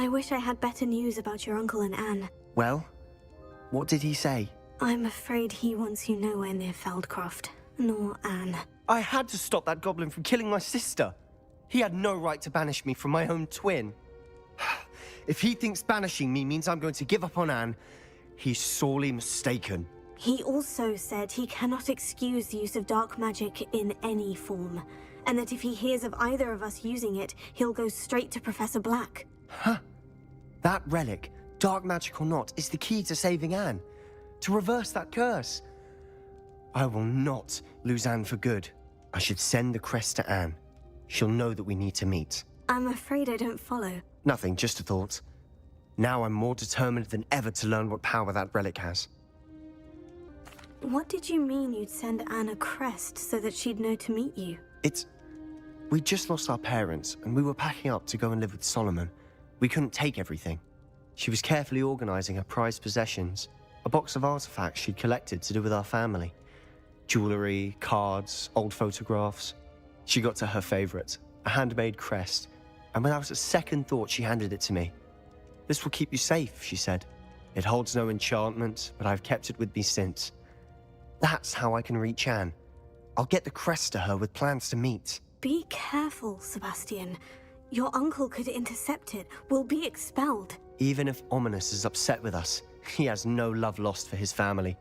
wish I had better news about your uncle and Anne. Well, what did he say? I'm afraid he wants you nowhere near Feldcroft, nor Anne. I had to stop that goblin from killing my sister. He had no right to banish me from my own twin. If he thinks banishing me means I'm going to give up on Anne, he's sorely mistaken. He also said he cannot excuse the use of dark magic in any form, and that if he hears of either of us using it, he'll go straight to Professor Black. Huh. That relic, dark magic or not, is the key to saving Anne. To reverse that curse. I will not lose Anne for good. I should send the crest to Anne. She'll know that we need to meet. I'm afraid I don't follow. Nothing, just a thought. Now I'm more determined than ever to learn what power that relic has. What did you mean you'd send Anne a crest so that she'd know to meet you? We just lost our parents, and we were packing up to go and live with Solomon. We couldn't take everything. She was carefully organizing her prized possessions, a box of artifacts she'd collected to do with our family. Jewelry, cards, old photographs. She got to her favorite, a handmade crest, and without a second thought she handed it to me. "This will keep you safe," she said. "It holds no enchantment, but I've kept it with me since. That's how I can reach Anne. I'll get the crest to her with plans to meet." Be careful, Sebastian. Your uncle could intercept it. We'll be expelled. Even if Ominous is upset with us, he has no love lost for his family.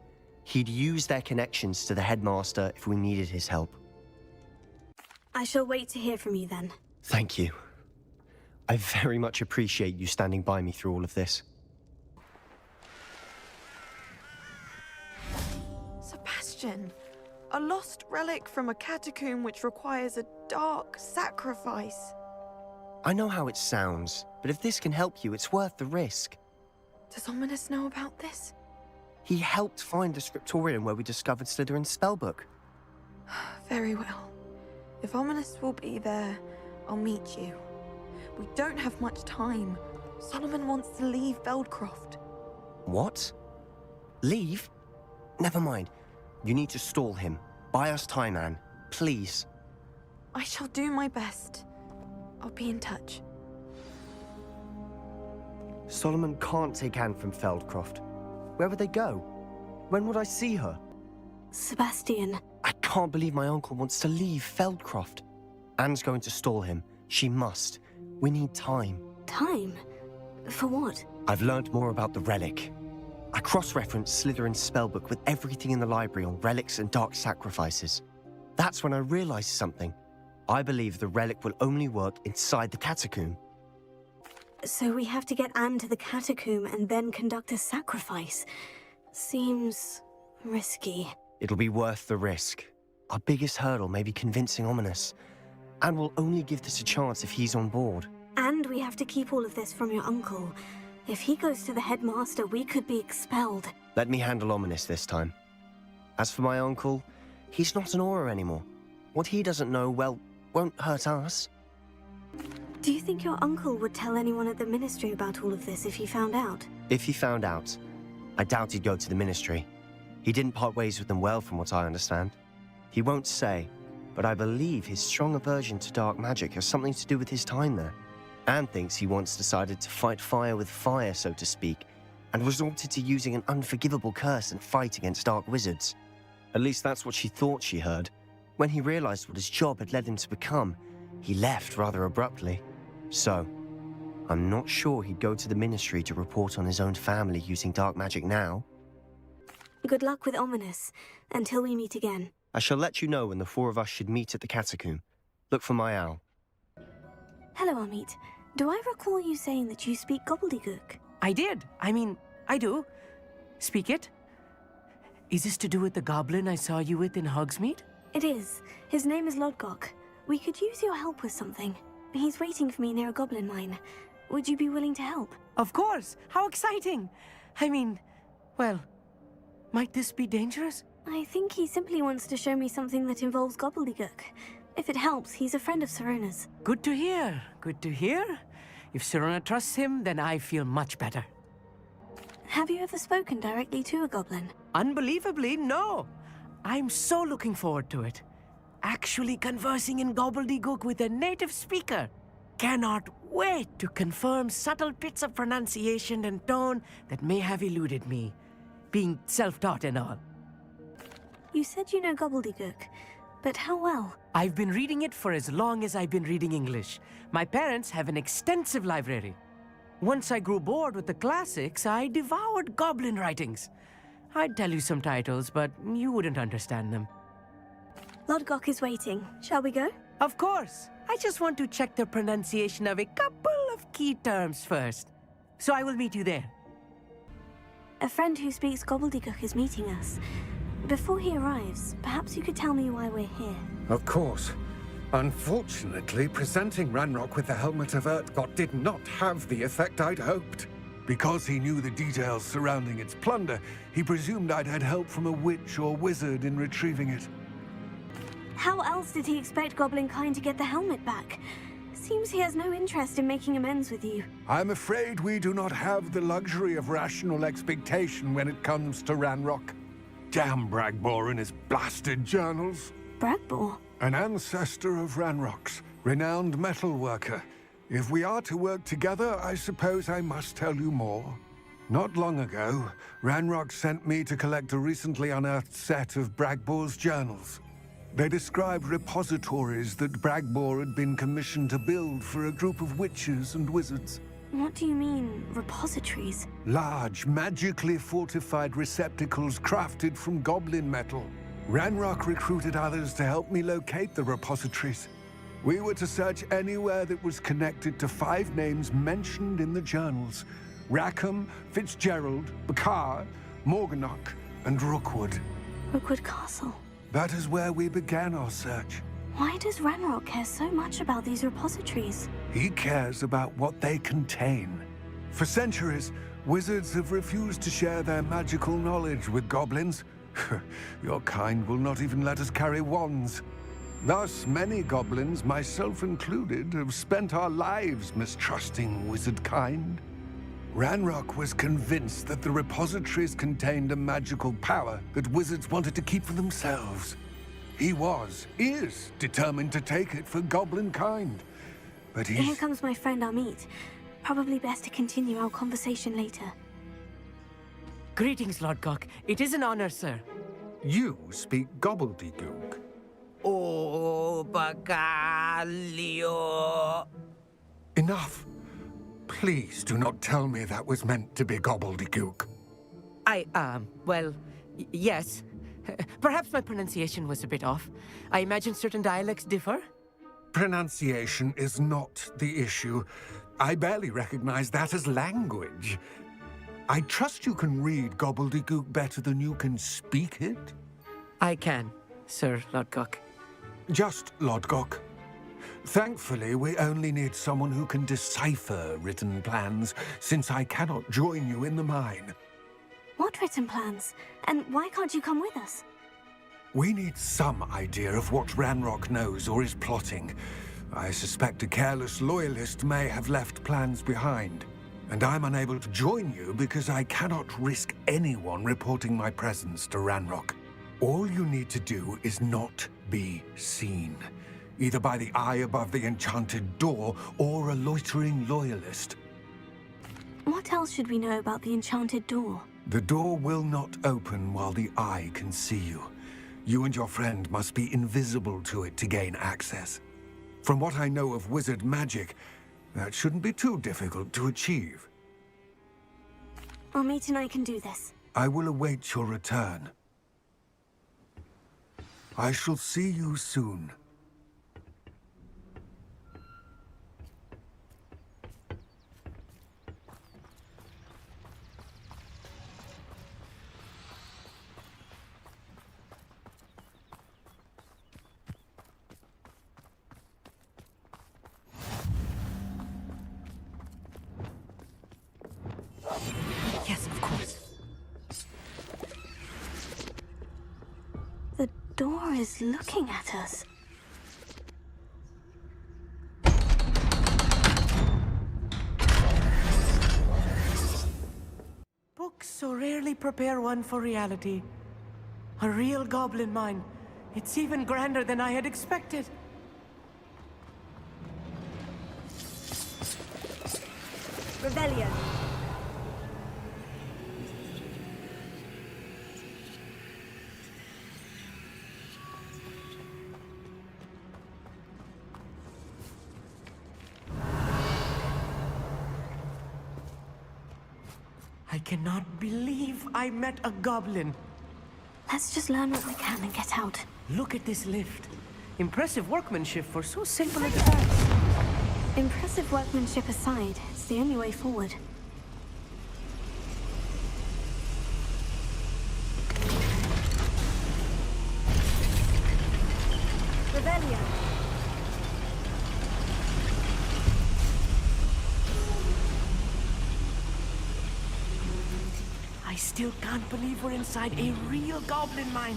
He'd use their connections to the headmaster if we needed his help. I shall wait to hear from you then. Thank you. I very much appreciate you standing by me through all of this. Sebastian, a lost relic from a catacomb which requires a dark sacrifice. I know how it sounds, but if this can help you, it's worth the risk. Does Ominous know about this? He helped find the scriptorium where we discovered Slytherin's spellbook. Very well. If Ominous will be there, I'll meet you. We don't have much time. Solomon wants to leave Feldcroft. What? Leave? Never mind. You need to stall him. Buy us time, Anne. Please. I shall do my best. I'll be in touch. Solomon can't take Anne from Feldcroft. Where would they go? When would I see her? Sebastian. I can't believe my uncle wants to leave Feldcroft. Anne's going to stall him. She must. We need time. Time? For what? I've learned more about the relic. I cross-referenced Slytherin's spellbook with everything in the library on relics and dark sacrifices. That's when I realized something. I believe the relic will only work inside the catacomb. So we have to get Anne to the catacomb and then conduct a sacrifice. Seems risky. It'll be worth the risk. Our biggest hurdle may be convincing Ominous. And we'll only give this a chance if he's on board. And we have to keep all of this from your uncle. If he goes to the headmaster, we could be expelled. Let me handle Ominous this time. As for my uncle, he's not an Auror anymore. What he doesn't know, well, won't hurt us. Do you think your uncle would tell anyone at the ministry about all of this if he found out? If he found out, I doubt he'd go to the ministry. He didn't part ways with them well, from what I understand. He won't say, but I believe his strong aversion to dark magic has something to do with his time there. Anne thinks he once decided to fight fire with fire, so to speak, and resorted to using an unforgivable curse and fight against dark wizards. At least that's what she thought she heard. When he realized what his job had led him to become, he left rather abruptly. So, I'm not sure he'd go to the ministry to report on his own family using dark magic now. Good luck with Ominous, until we meet again. I shall let you know when the four of us should meet at the catacomb. Look for my owl. Hello, Amit. Do I recall you saying that you speak gobbledygook? I did. I do. Speak it. Is this to do with the goblin I saw you with in Hogsmeade? It is. His name is Lodgok. We could use your help with something. He's waiting for me near a goblin mine. Would you be willing to help? Of course. How exciting. Well, might this be dangerous? I think he simply wants to show me something that involves gobbledygook. If it helps, he's a friend of Sirona's. Good to hear. Good to hear. If Sirona trusts him, then I feel much better. Have you ever spoken directly to a goblin? Unbelievably, no. I'm so looking forward to it. Actually conversing in gobbledygook with a native speaker. cannot wait to confirm subtle bits of pronunciation and tone that may have eluded me, being self-taught and all. You said you know gobbledygook, but how well? I've been reading it for as long as I've been reading English. My parents have an extensive library. Once I grew bored with the classics, I devoured goblin writings. I'd tell you some titles, but you wouldn't understand them. Lodgok is waiting. Shall we go? Of course. I just want to check the pronunciation of a couple of key terms first. So I will meet you there. A friend who speaks gobbledygook is meeting us. Before he arrives, perhaps you could tell me why we're here. Of course. Unfortunately, presenting Ranrok with the Helmet of Urtkot did not have the effect I'd hoped. Because he knew the details surrounding its plunder, he presumed I'd had help from a witch or wizard in retrieving it. How else did he expect Goblinkind to get the helmet back? Seems he has no interest in making amends with you. I'm afraid we do not have the luxury of rational expectation when it comes to Ranrok. Damn Bragbor and his blasted journals. Bragbor? An ancestor of Ranrock's, renowned metal worker. If we are to work together, I suppose I must tell you more. Not long ago, Ranrok sent me to collect a recently unearthed set of Bragbor's journals. They described repositories that Bragbor had been commissioned to build for a group of witches and wizards. What do you mean, repositories? Large, magically fortified receptacles crafted from goblin metal. Ranrok recruited others to help me locate the repositories. We were to search anywhere that was connected to 5 names mentioned in the journals: Rackham, Fitzgerald, Thakkar, Morganach, and Rookwood. Rookwood Castle. That is where we began our search. Why does Ranrok care so much about these repositories? He cares about what they contain. For centuries, wizards have refused to share their magical knowledge with goblins. Your kind will not even let us carry wands. Thus, many goblins, myself included, have spent our lives mistrusting wizard kind. Ranrok was convinced that the repositories contained a magical power that wizards wanted to keep for themselves. He is determined to take it for goblin kind. But Here comes my friend Amit. Probably best to continue our conversation later. Greetings, Lodgok. It is an honor, sir. You speak gobbledygook. Oh, Bagalio. Enough. Please do not tell me that was meant to be gobbledygook. Well, yes. Perhaps my pronunciation was a bit off. I imagine certain dialects differ? Pronunciation is not the issue. I barely recognize that as language. I trust you can read gobbledygook better than you can speak it? I can, Sir Lodgok. Just Lodgok. Thankfully, we only need someone who can decipher written plans, since I cannot join you in the mine. What written plans? And why can't you come with us? We need some idea of what Ranrok knows or is plotting. I suspect a careless loyalist may have left plans behind. And I'm unable to join you because I cannot risk anyone reporting my presence to Ranrok. All you need to do is not be seen, either by the eye above the enchanted door or a loitering loyalist. What else should we know about the enchanted door? The door will not open while the eye can see you. You and your friend must be invisible to it to gain access. From what I know of wizard magic, that shouldn't be too difficult to achieve. Amit and I can do this. I will await your return. I shall see you soon. Yes, of course. The door is looking at us. Books so rarely prepare one for reality. A real goblin mine. It's even grander than I had expected. Revelio. I cannot believe I met a goblin. Let's just learn what we can and get out. Look at this lift. Impressive workmanship for so simple a device. Impressive workmanship aside, it's the only way forward. Revelio. I still can't believe we're inside a real goblin mine.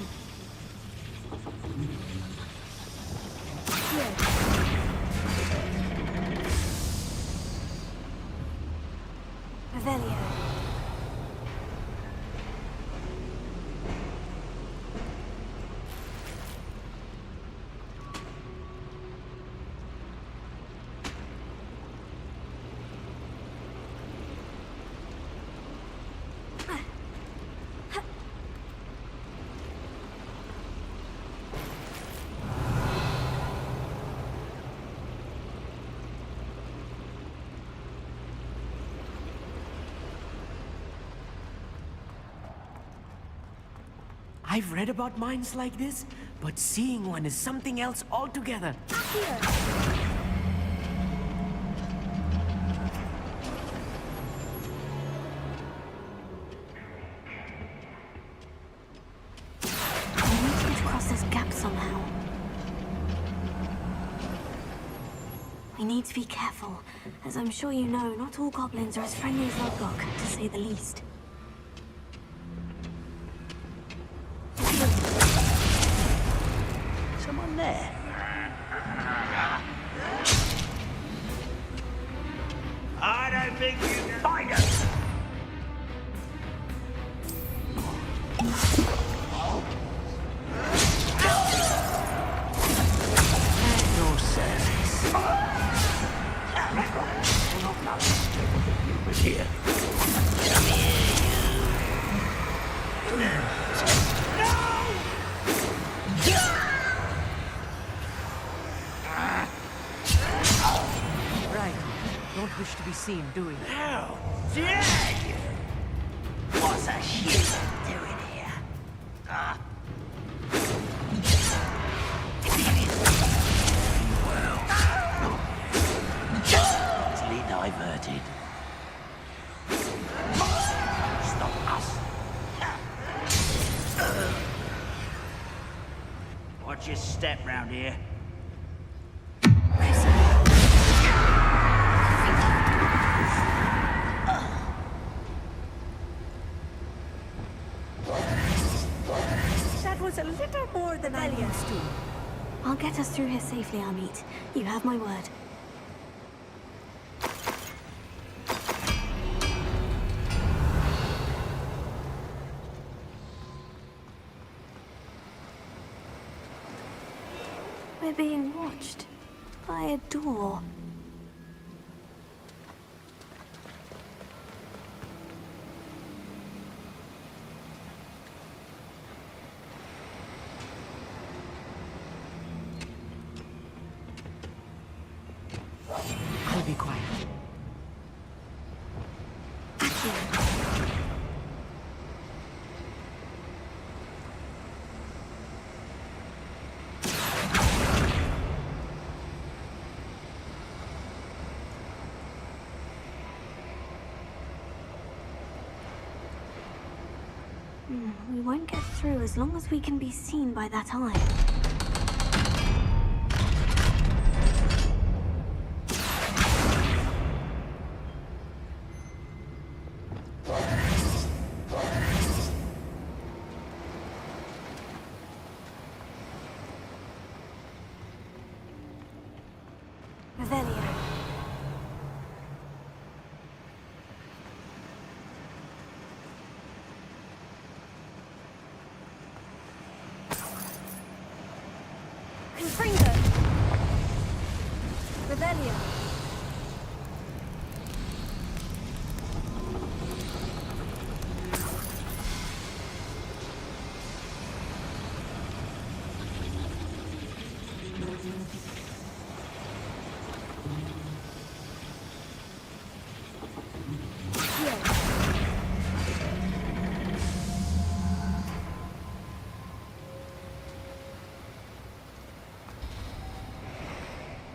Revelio. I've read about mines like this, but seeing one is something else altogether. Here. We need to get across this gap somehow. We need to be careful. As I'm sure you know, not all goblins are as friendly as Lodgok, to say the least. Someone there? I don't think you can find us. No service. Here. Come here, Right. Don't wish to be seen doing it. How dare you? What's a human doing here? Well, easily diverted. Stop us. Watch your step round here. That was a little more than I used to. I'll get us through here safely, Amit. You have my word. We're being watched by a door. I'll be quiet. We won't get through as long as we can be seen by that eye. Revelio. Confringo. Revelio.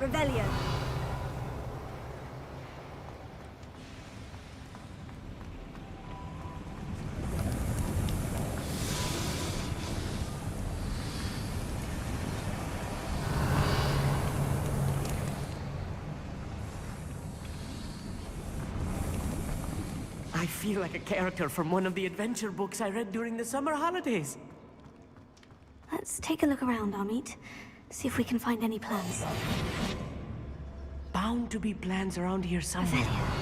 Revelio. I feel like a character from one of the adventure books I read during the summer holidays. Let's take a look around, Amit. See if we can find any plans. Bound to be plans around here somewhere. Revelio.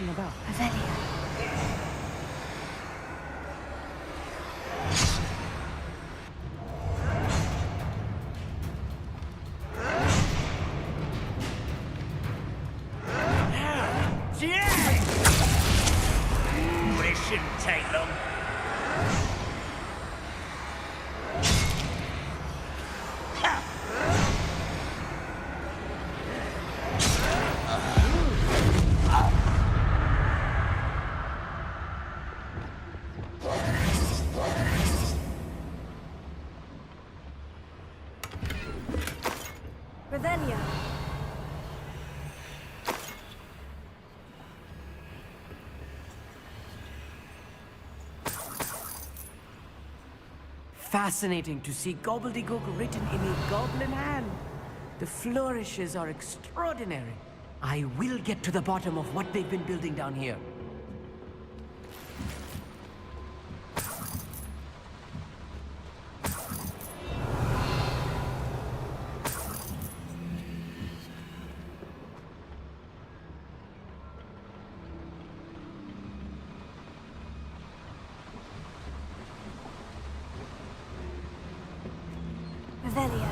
About. Revelio. But it shouldn't take long. Revelio. Fascinating to see gobbledygook written in a goblin hand. The flourishes are extraordinary. I will get to the bottom of what they've been building down here. Revelio.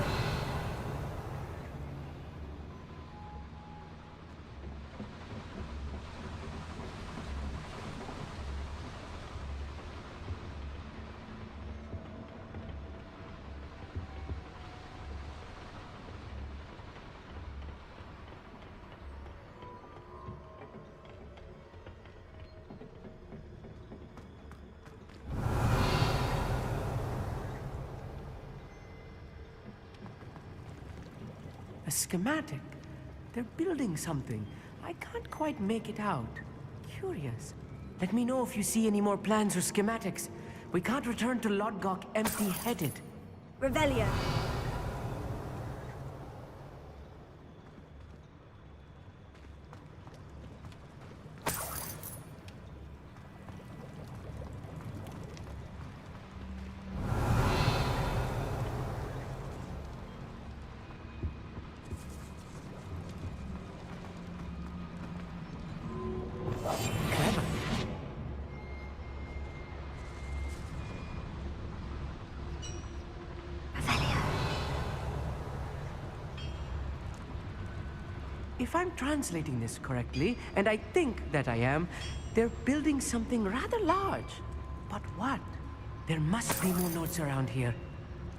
A schematic. They're building something. I can't quite make it out. Curious. Let me know if you see any more plans or schematics. We can't return to Lodgok empty-headed. Revelio. Clever. If I'm translating this correctly, and I think that I am, they're building something rather large. But what? There must be more notes around here.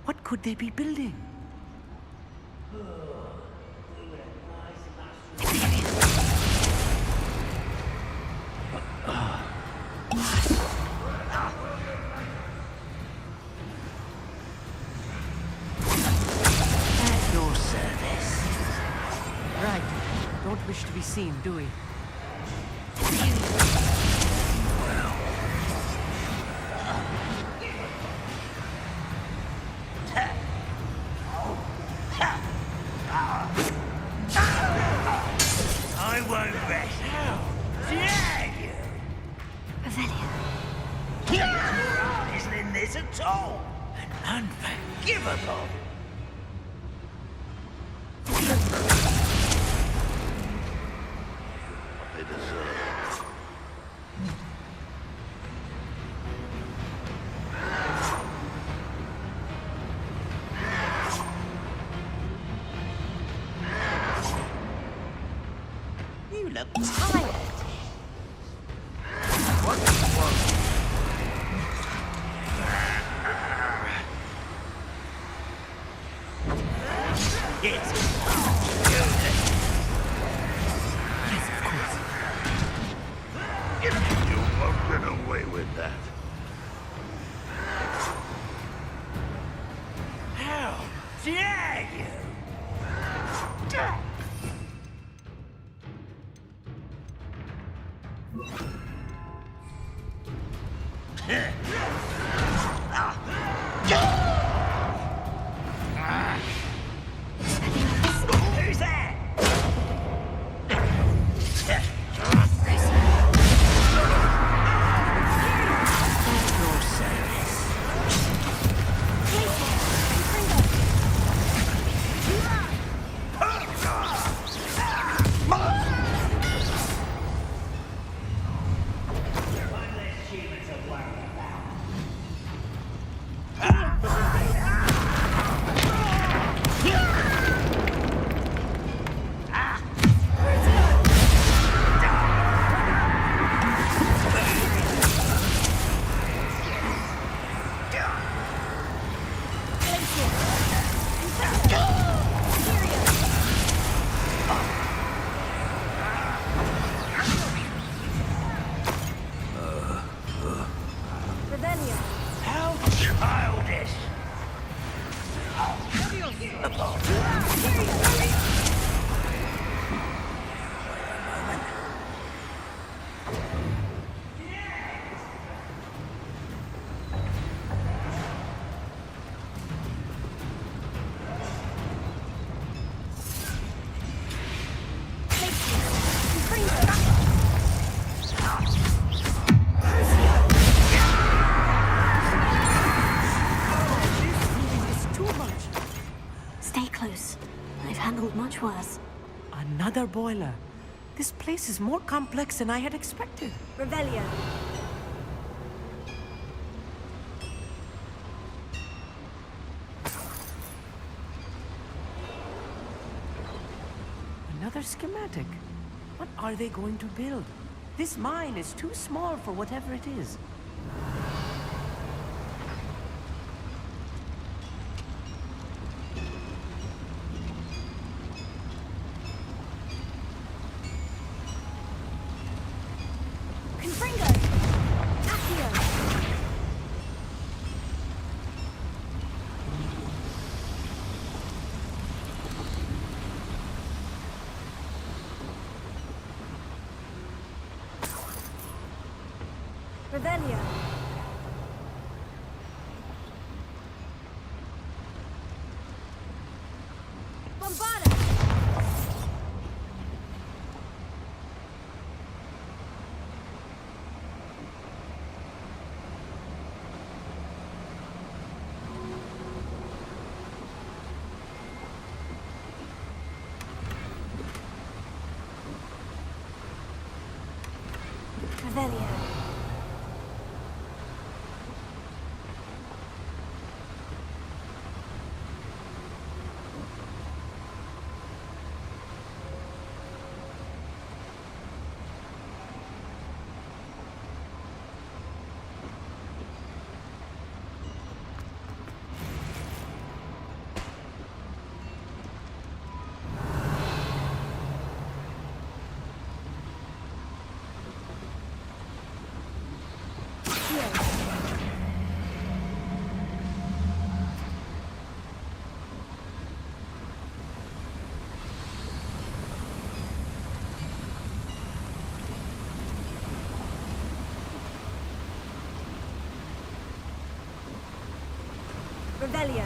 What could they be building? At your service. Right. Don't wish to be seen, do we? I won't rest. How dare you? Revelio. Your heart isn't in this at all. And unforgivable. They deserve. You look tired. Yes. Yes, of course. You won't get away with that. How dare you? Who's that? Your service. How childish! Stay close. I've handled much worse. Another boiler. This place is more complex than I had expected. Revelio. Another schematic. What are they going to build? This mine is too small for whatever it is. Revelio. Bombarda. Revelio. Revelio.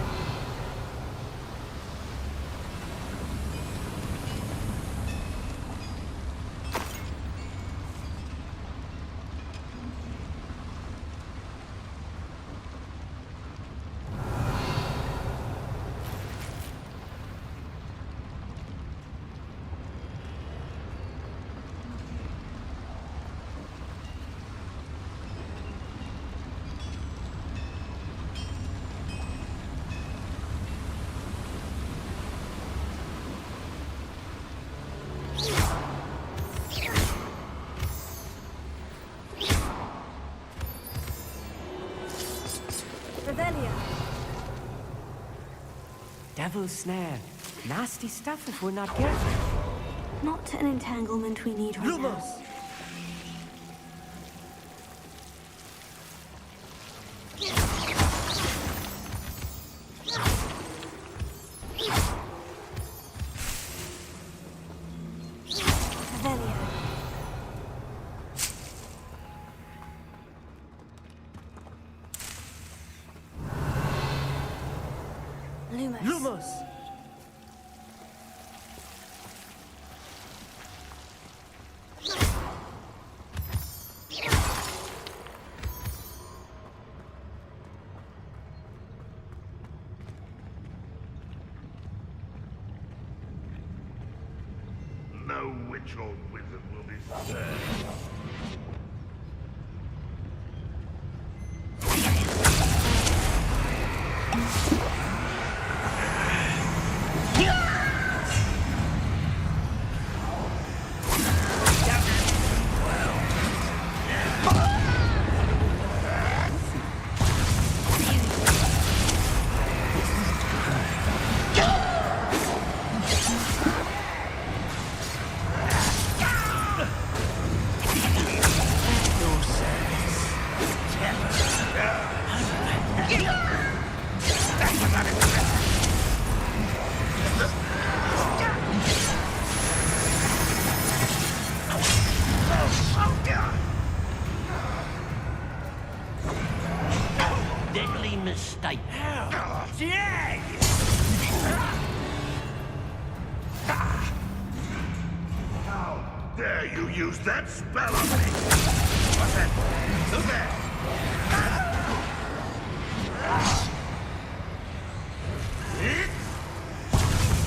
devil's snare. Nasty stuff if we're not careful. Not an entanglement we need right now. Lumos! Lumos! No witch or wizard will be spared. Deadly mistake. Jag! How dare you use that spell on me? What's that? Who's there?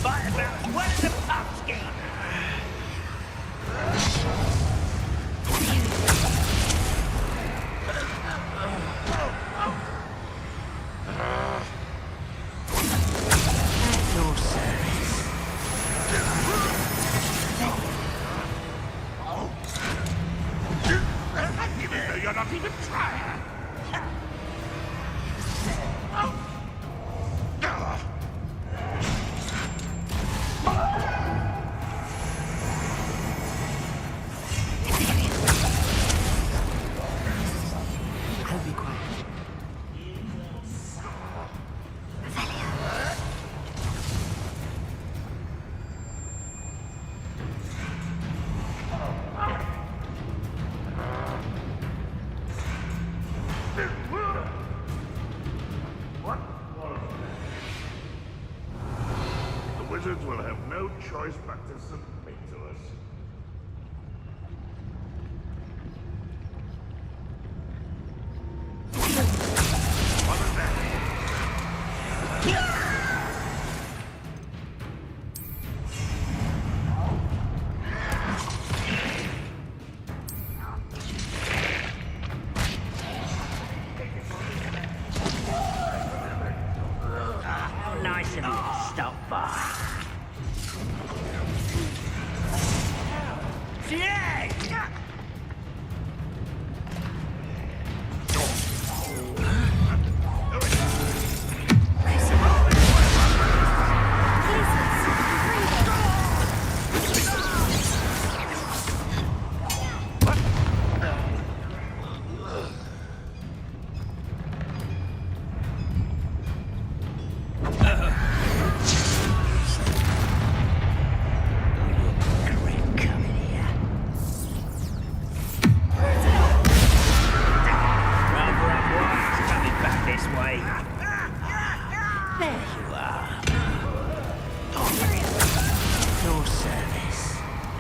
Fight about one of the pups game. No service. Even though you're not even trying. I'll be quiet. What was that? The wizards will have no choice but to submit to us. What was that? How nice of you to stop by. Jag!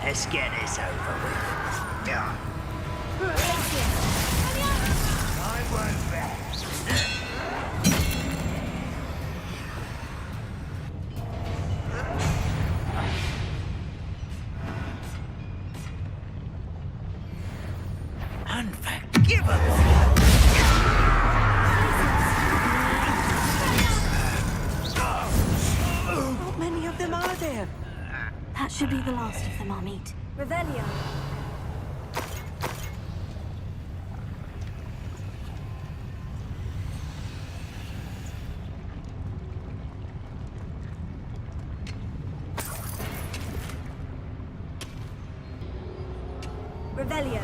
Let's get this over with. I won't rest. Unforgivable! How many of them are there? That should be the last of them, Amit. Revelio. Revelio.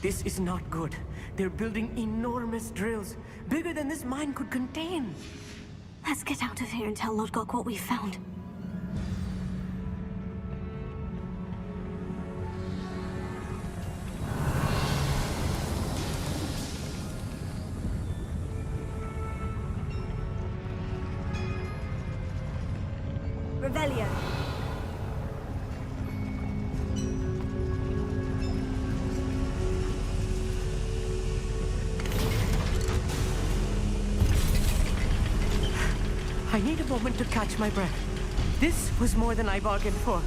This is not good. They're building enormous drills, bigger than this mine could contain. Let's get out of here and tell Lodgok what we found. Revelio. I need a moment to catch my breath. This was more than I bargained for.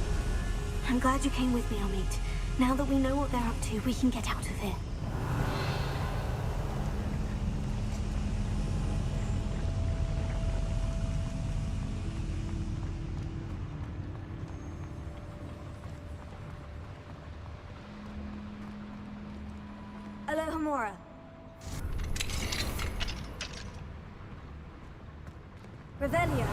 I'm glad you came with me, Amit. Now that we know what they're up to, we can get out of here. Alohomora. Revelio.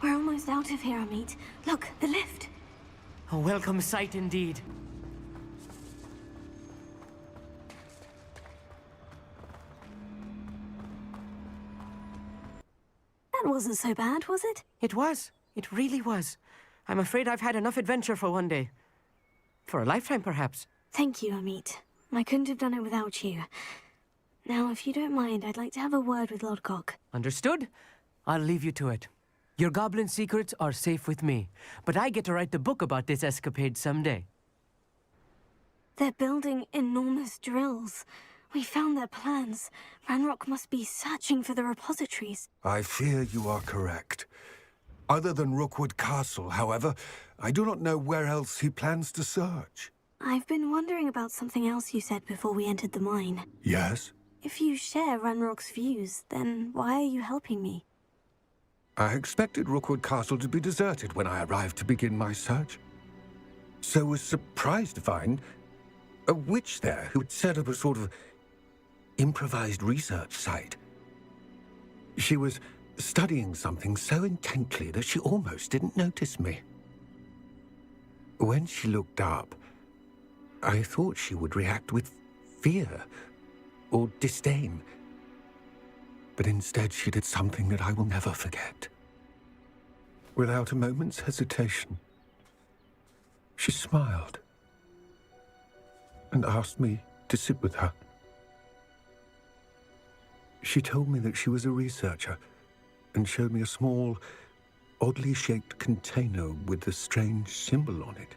We're almost out of here, Amit. Look, the lift. A welcome sight indeed. That wasn't so bad, was it? It was. It really was. I'm afraid I've had enough adventure for one day. For a lifetime, perhaps. Thank you, Amit. I couldn't have done it without you. Now, if you don't mind, I'd like to have a word with Lodgok. Understood? I'll leave you to it. Your goblin secrets are safe with me, but I get to write the book about this escapade someday. They're building enormous drills. We found their plans. Ranrok must be searching for the repositories. I fear you are correct. Other than Rookwood Castle, however, I do not know where else he plans to search. I've been wondering about something else you said before we entered the mine. Yes? If you share Ranrok's views, then why are you helping me? I expected Rookwood Castle to be deserted when I arrived to begin my search. So was surprised to find a witch there who had set up a sort of improvised research site. She was studying something so intently that she almost didn't notice me. When she looked up, I thought she would react with fear or disdain. But instead she did something that I will never forget. Without a moment's hesitation, she smiled. and asked me to sit with her. She told me that she was a researcher and showed me a small, oddly shaped container with a strange symbol on it.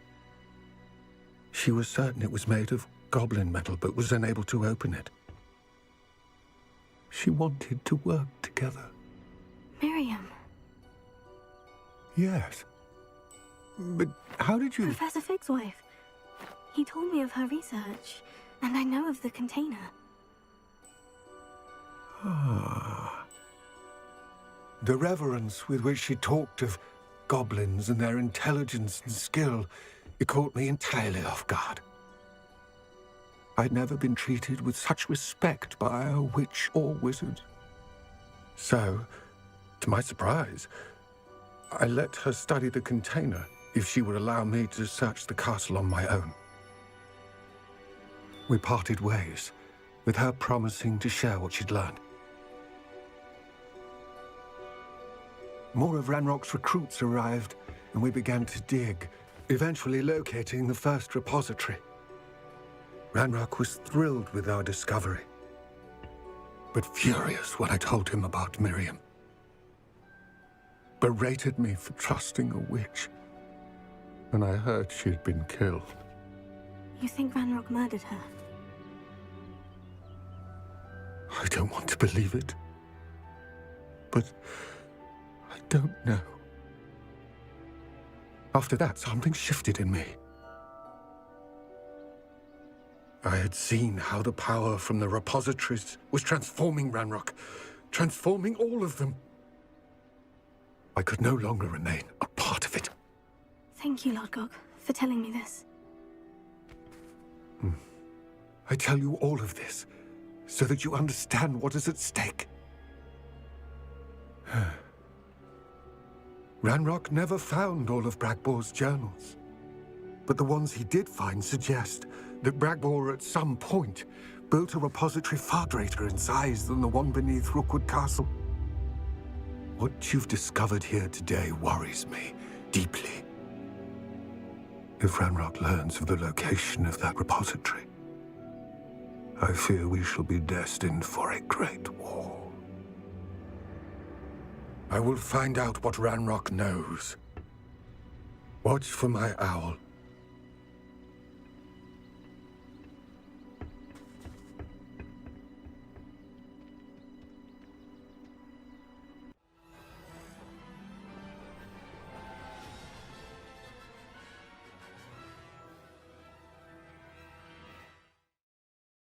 She was certain it was made of goblin metal, but was unable to open it. She wanted to work together. Miriam. Yes. But how did you... Professor Fig's wife. He told me of her research, and I know of the container. Ah. The reverence with which she talked of goblins and their intelligence and skill, it caught me entirely off guard. I'd never been treated with such respect by a witch or wizard. So, to my surprise, I let her study the container if she would allow me to search the castle on my own. We parted ways, with her promising to share what she'd learned. More of Ranrok's recruits arrived, and we began to dig, eventually locating the first repository. Ranrok was thrilled with our discovery, but furious when I told him about Miriam. Berated me for trusting a witch, and I heard she'd been killed. You think Ranrok murdered her? I don't want to believe it, but I don't know. After that, something shifted in me. I had seen how the power from the repositories was transforming Ranrok, transforming all of them. I could no longer remain a part of it. Thank you, Lodgok, for telling me this. I tell you all of this so that you understand what is at stake. Ranrok never found all of Bragbor's journals, but the ones he did find suggest that Bragbor at some point built a repository far greater in size than the one beneath Rookwood Castle. What you've discovered here today worries me deeply. If Ranrok learns of the location of that repository, I fear we shall be destined for a great war. I will find out what Ranrok knows. Watch for my owl